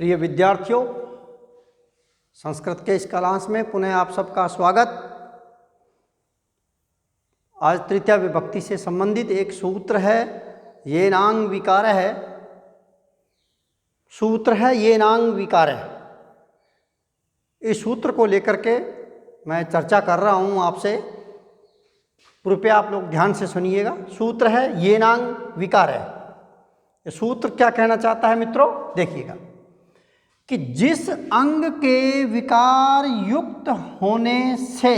प्रिय विद्यार्थियों, संस्कृत के इस क्लास में पुनः आप सबका स्वागत। आज तृतीया विभक्ति से संबंधित एक सूत्र है, येनांग विकार है। सूत्र है येनांग विकार है। इस सूत्र को लेकर के मैं चर्चा कर रहा हूं आपसे, कृपया आप लोग ध्यान से सुनिएगा। सूत्र है येनांग विकार है। ये सूत्र क्या कहना चाहता है मित्रों, देखिएगा कि जिस अंग के विकार युक्त होने से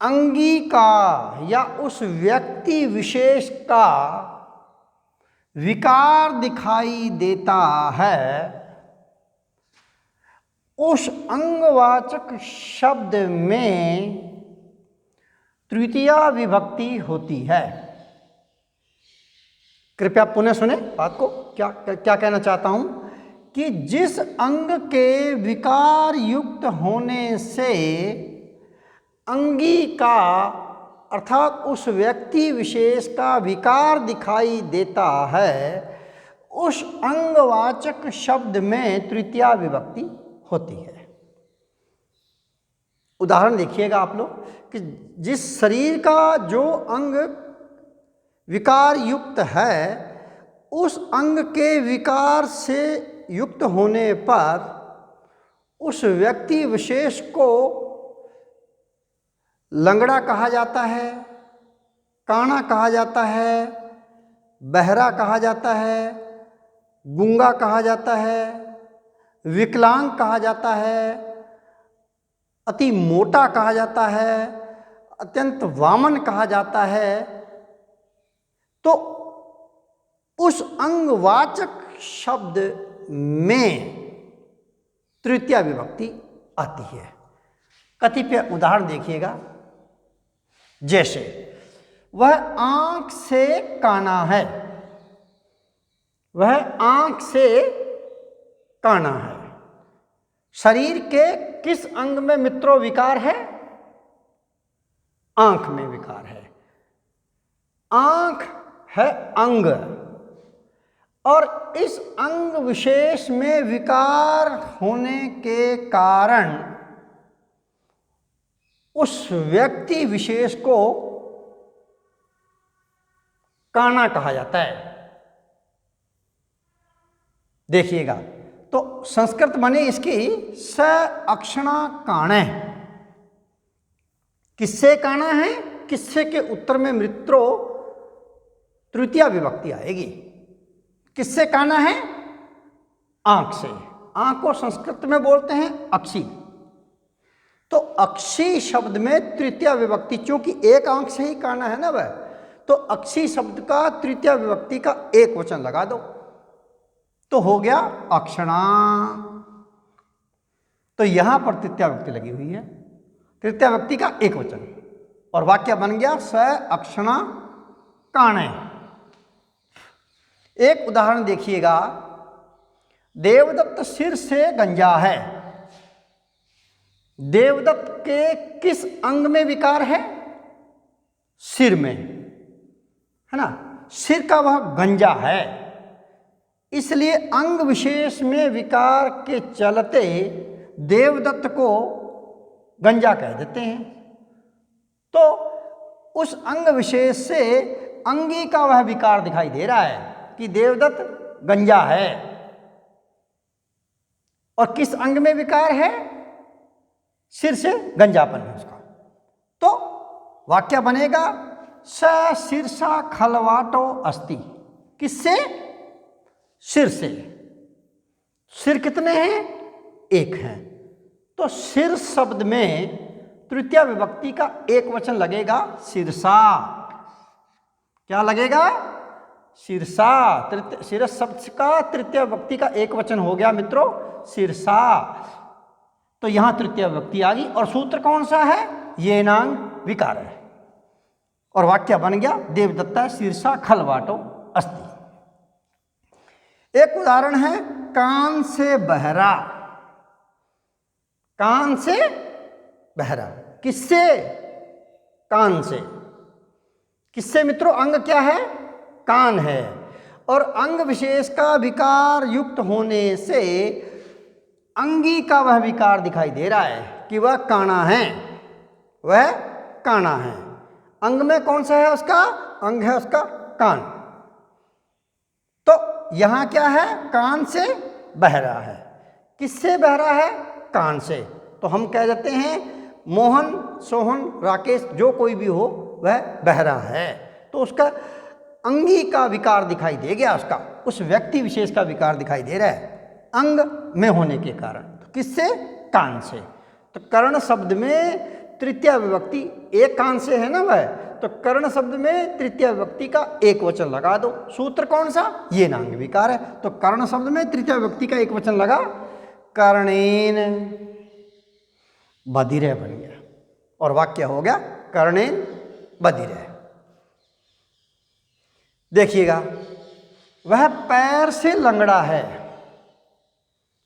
अंगी का या उस व्यक्ति विशेष का विकार दिखाई देता है, उस अंगवाचक शब्द में तृतीया विभक्ति होती है। कृपया पुनः सुने बात को। क्या कहना चाहता हूं कि जिस अंग के विकार युक्त होने से अंगी का अर्थात उस व्यक्ति विशेष का विकार दिखाई देता है, उस अंगवाचक शब्द में तृतीया विभक्ति होती है। उदाहरण देखिएगा आप लोग कि जिस शरीर का जो अंग विकार युक्त है, उस अंग के विकार से युक्त होने पर उस व्यक्ति विशेष को लंगड़ा कहा जाता है, काना कहा जाता है, बहरा कहा जाता है, गूंगा कहा जाता है, विकलांग कहा जाता है, अति मोटा कहा जाता है, अत्यंत वामन कहा जाता है। तो उस अंगवाचक शब्द में तृतीया विभक्ति आती है। कतिपय उदाहरण देखिएगा, जैसे वह आंख से काना है। वह आंख से काना है। शरीर के किस अंग में मित्रों विकार है? आंख में विकार है। आंख है अंग, और इस अंग विशेष में विकार होने के कारण उस व्यक्ति विशेष को काना कहा जाता है। देखिएगा, तो संस्कृत बने इसकी स अक्षणा काणे। किससे काना है? किससे के उत्तर में मित्रों तृतीया विभक्ति आएगी। किससे काना है? आंख से। आंख को संस्कृत में बोलते हैं अक्षी। तो अक्षी शब्द में तृतीया विभक्ति, चूंकि एक आंख से ही काना है ना वह, तो अक्षी शब्द का तृतीया विभक्ति का एक वचन लगा दो तो हो गया अक्षणा। तो यहां पर तृतीया विभक्ति लगी हुई है, तृतीया विभक्ति का एक वचन, और वाक्य बन गया स अक्षणा काणे। एक उदाहरण देखिएगा, देवदत्त सिर से गंजा है। देवदत्त के किस अंग में विकार है? सिर में, है ना। सिर का वह गंजा है, इसलिए अंग विशेष में विकार के चलते देवदत्त को गंजा कह देते हैं। तो उस अंग विशेष से अंगी का वह विकार दिखाई दे रहा है कि देवदत्त गंजा है। और किस अंग में विकार है? सिर से गंजापन है उसका। तो वाक्य बनेगा स शीर्षा खलवाटो अस्ति। किससे? सिर से। सिर कितने हैं? एक हैं। तो सिर शब्द में तृतीया विभक्ति का एक वचन लगेगा शीर्षा। क्या लगेगा? शीर्षा। शीर्ष शब्द का तृतीय विभक्ति का एक वचन हो गया मित्रों शीर्षा। तो यहां तृतीय विभक्ति आ गई, और सूत्र कौन सा है? येनांग विकार है। और वाक्य बन गया देवदत्ता शीर्षा खलवाटो अस्ति। एक उदाहरण है कान से बहरा। कान से बहरा। किससे? कान से। किससे मित्रों? अंग क्या है? कान है। और अंग विशेष का विकार युक्त होने से अंगी का वह विकार दिखाई दे रहा है कि वह काना है, वह काना है। अंग में कौन सा है उसका? अंग है उसका कान। तो यहां क्या है? कान से बह रहा है। किससे बह रहा है? कान से। तो हम कह देते हैं मोहन, सोहन, राकेश जो कोई भी हो वह बह रहा है, तो उसका अंगी का विकार दिखाई दे गया, उसका उस व्यक्ति विशेष का विकार दिखाई दे रहा है अंग में होने के कारण। तो किससे? कान से। तो कर्ण शब्द में तृतीय विभक्ति एक कान से है ना वह, तो कर्ण शब्द में तृतीय विभक्ति का एक वचन लगा दो। सूत्र कौन सा? ये नांग विकार है। तो कर्ण शब्द में तृतीय विभक्ति का एक वचन लगा, कर्णेन बधिरः बन गया और वाक्य हो गया कर्णेन बधिरः। देखिएगा, वह पैर से लंगड़ा है।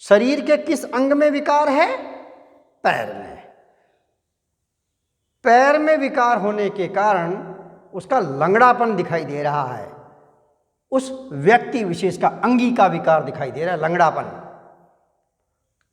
शरीर के किस अंग में विकार है? पैर में। पैर में विकार होने के कारण उसका लंगड़ापन दिखाई दे रहा है, उस व्यक्ति विशेष का अंगी का विकार दिखाई दे रहा है, लंगड़ापन।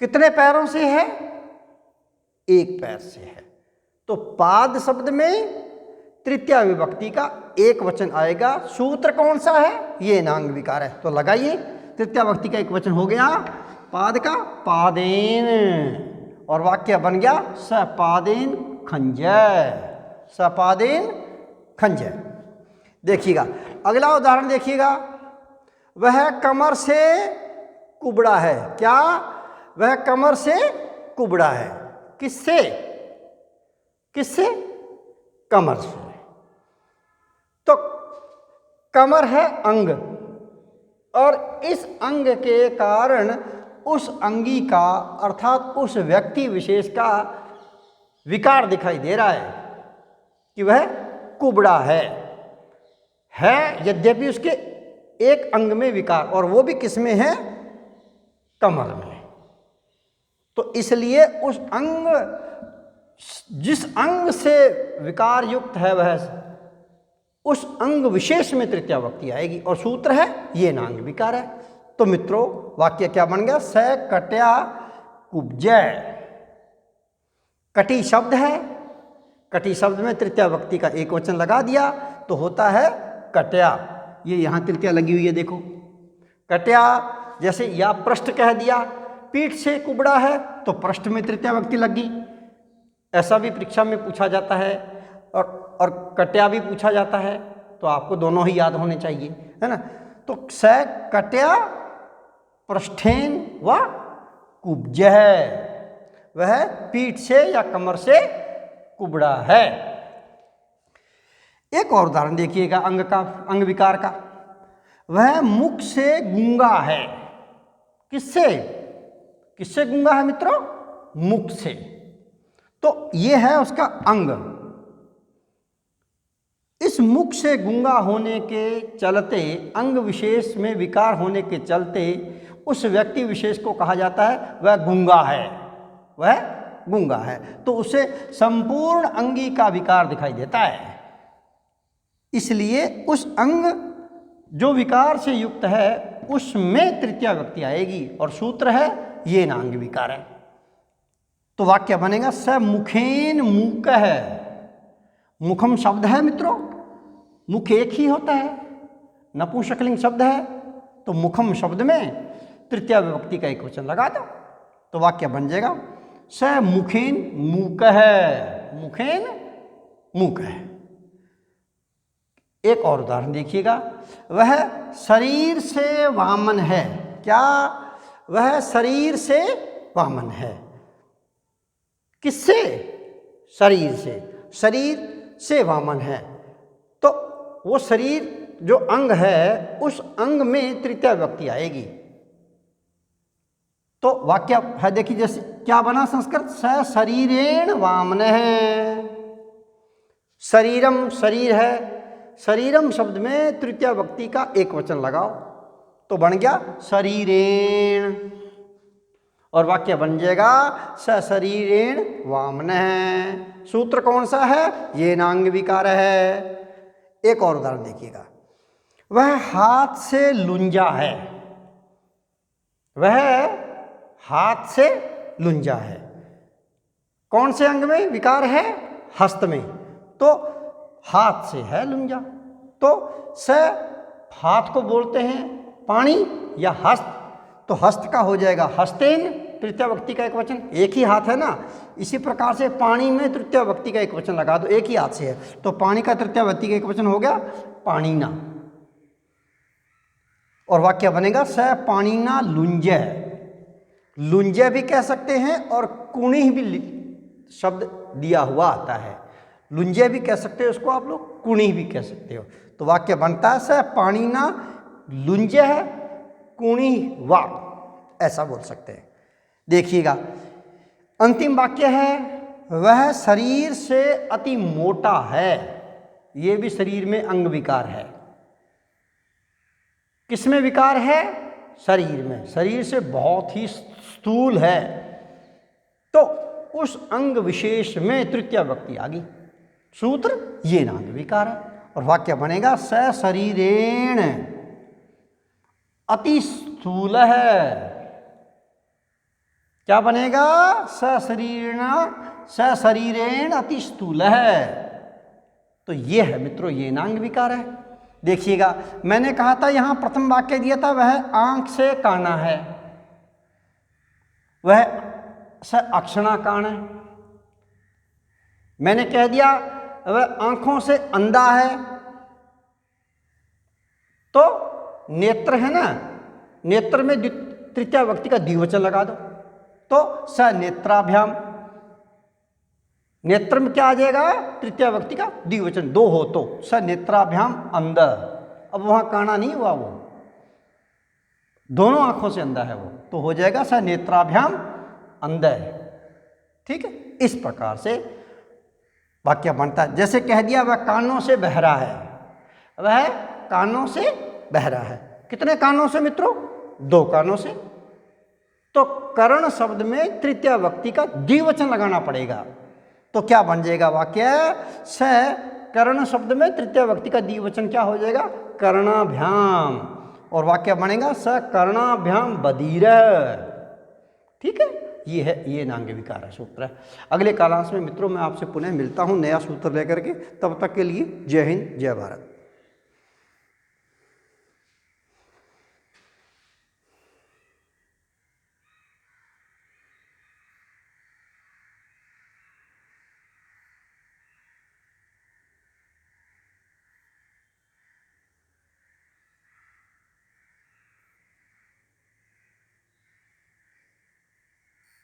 कितने पैरों से है? एक पैर से है। तो पाद शब्द में तृतीय विभक्ति का एक वचन आएगा। सूत्र कौन सा है? ये नांग विकार है। तो लगाइए, तृतीय विभक्ति का एक वचन हो गया पाद का, पादेन, और वाक्य बन गया सपादेन खंजय, सपादेन खंजय। देखिएगा अगला उदाहरण देखिएगा, वह कमर से कुबड़ा है। क्या? वह कमर से कुबड़ा है। किससे? किससे? कमर से। तो कमर है अंग, और इस अंग के कारण उस अंगी का अर्थात उस व्यक्ति विशेष का विकार दिखाई दे रहा है कि वह कुबड़ा है यद्यपि उसके एक अंग में विकार, और वो भी किस में है? कमर में। तो इसलिए उस अंग, जिस अंग से विकार युक्त है वह उस अंग विशेष में तृतीय विभक्ति आएगी, और सूत्र है ये नांग विकार है। तो मित्रों वाक्य क्या बन गया? स कट्या कुब्जय। कटी शब्द है, कटी शब्द में तृतीय विभक्ति का एक वचन लगा दिया तो होता है कट्या। ये यहाँ तृतीया लगी हुई है, देखो कट्या। जैसे या पृष्ठ कह दिया, पीठ से कुबड़ा है तो पृष्ठ में तृतीय विभक्ति लगी। ऐसा भी परीक्षा में पूछा जाता है, और कट्या भी पूछा जाता है, तो आपको दोनों ही याद होने चाहिए, है ना। तो स कट्या पृष्ठेन व कुब्जः, वह पीठ से या कमर से कुबड़ा है। एक और उदाहरण देखिएगा अंग का, अंग विकार का। वह मुख से गूंगा है। किससे? किससे गूंगा है मित्रों? मुख से। तो ये है उसका अंग। इस मुख से गूंगा होने के चलते, अंग विशेष में विकार होने के चलते उस व्यक्ति विशेष को कहा जाता है वह गूंगा है, वह गूंगा है। तो उसे संपूर्ण अंगी का विकार दिखाई देता है। इसलिए उस अंग जो विकार से युक्त है उसमें तृतीया विभक्ति आएगी, और सूत्र है ये नांग विकार है। तो वाक्य बनेगा स मुखेन मूकः। मुखम शब्द है मित्रों, मुख एक ही होता है, नपुंसकलिंग शब्द है, तो मुखम शब्द में तृतीया विभक्ति का एक वचन लगा दो तो वाक्य बन जाएगा स मुखेन मूकः। मुखेन मूकः। एक और उदाहरण देखिएगा, वह शरीर से वामन है। क्या? वह शरीर से वामन है। किससे? शरीर से। शरीर से वामन है, तो वो शरीर जो अंग है उस अंग में तृतीया विभक्ति आएगी। तो वाक्य है, देखिए जैसे क्या बना संस्कृत, स शरीरेण वामनः। शरीरम शरीर है, शरीरम शब्द में तृतीया विभक्ति का एक वचन लगाओ तो बन गया शरीरेण, और वाक्य बन जाएगा स शरीरेण वामनः। सूत्र कौन सा है? ये नांग विकार है। एक और उदाहरण देखिएगा, वह हाथ से लुंजा है, वह हाथ से लुंजा है। कौन से अंग में विकार है? हस्त में, तो हाथ से है लुंजा, तो स हाथ को बोलते हैं पाणी या हस्त, तो हस्त का हो जाएगा हस्तेन, तृतीया व्यक्ति का एक वचन, एक ही हाथ है ना। इसी प्रकार से पाणी में तृतीया व्यक्ति का एक वचन लगा दो, एक ही हाथ से है, तो पाणी का तृतीया व्यक्ति का एक वचन हो गया पाणिना, और वाक्य बनेगा स पाणिना लुंजय। लुंजय भी कह सकते हैं और कुणी भी शब्द दिया हुआ आता है, लुंजय भी कह सकते हो उसको आप लोग, कुणी भी कह सकते हो। तो वाक्य बनता है स पाणिना लुंजय कुणी वा, ऐसा बोल सकते हैं। देखिएगा अंतिम वाक्य है वह शरीर से अति मोटा है। ये भी शरीर में अंग विकार है। किसमें विकार है? शरीर में, शरीर से बहुत ही स्थूल है, तो उस अंग विशेष में तृतीया व्यक्ति आ गई। सूत्र ये नांग विकार है, और वाक्य बनेगा स शरीरेण अति स्थूल है। क्या बनेगा? स शरीरेण अति स्थूल है। तो ये है मित्रों, ये नांग विकार है। देखिएगा मैंने कहा था यहां प्रथम वाक्य दिया था वह आंख से काना है, वह स अक्षणा कान है। मैंने कह दिया वह आंखों से अंधा है, तो नेत्र है ना, नेत्र में तृतीया व्यक्ति का द्विवचन लगा दो, तो स नेत्राभ्याम। नेत्र में क्या आ जाएगा? तृतीया व्यक्ति का द्विवचन, दो हो तो स नेत्राभ्याम अंध। अब वहां काना नहीं हुआ, वो दोनों आंखों से अंधा है वो, तो हो जाएगा स नेत्राभ्याम अंध। ठीक है, इस प्रकार से वाक्य बनता है। जैसे कह दिया वह कानों से बहरा है, वह कानों से बहरा है। कितने कानों से मित्रों? दो कानों से। तो कर्ण शब्द में तृतीया व्यक्ति का द्विवचन लगाना पड़ेगा, तो क्या बन जाएगा वाक्य? स कर्ण शब्द में तृतीया व्यक्ति का द्विवचन क्या हो जाएगा? कर्णाभ्याम, और वाक्य बनेगा स कर्णाभ्याम बधीर। ठीक है, ये है, ये नांग विकार है सूत्र है। अगले कालांश में मित्रों मैं आपसे पुनः मिलता हूं नया सूत्र लेकर के, तब तक के लिए जय हिंद जय भारत।